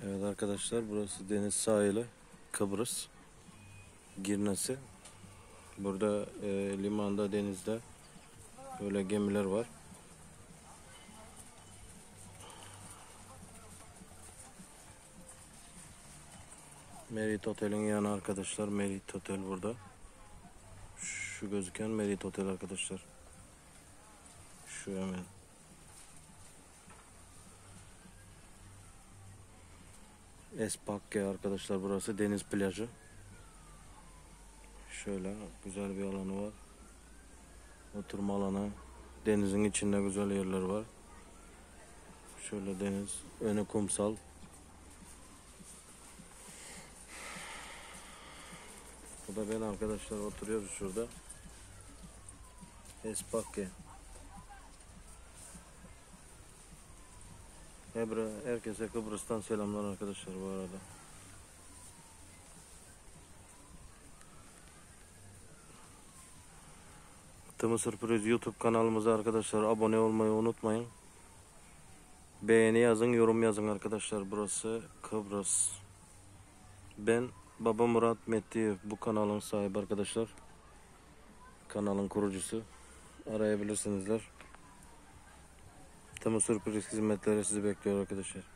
Evet arkadaşlar, burası deniz sahili, Kıbrıs, Girnesi. Burada limanda, denizde böyle gemiler var. Merit Otel'in yanı arkadaşlar. Merit Otel burada. Şu gözüken Merit Otel arkadaşlar. Şu hemen. Espakke arkadaşlar, burası deniz plajı. Şöyle güzel bir alanı var. Oturma alanı. Denizin içinde güzel yerler var. Şöyle deniz, önü kumsal. Bu da ben arkadaşlar, oturuyoruz şurada. Espakke. Herkese Kıbrıs'tan selamlar arkadaşlar bu arada. Tımı Sürpriz YouTube kanalımıza arkadaşlar abone olmayı unutmayın. Beğeni yazın, yorum yazın arkadaşlar. Burası Kıbrıs. Ben Baba Murat Mettiyev, bu kanalın sahibi arkadaşlar. Kanalın kurucusu. Arayabilirsinizler. Tımı Sürpriz hizmetleri sizi bekliyor arkadaşlar.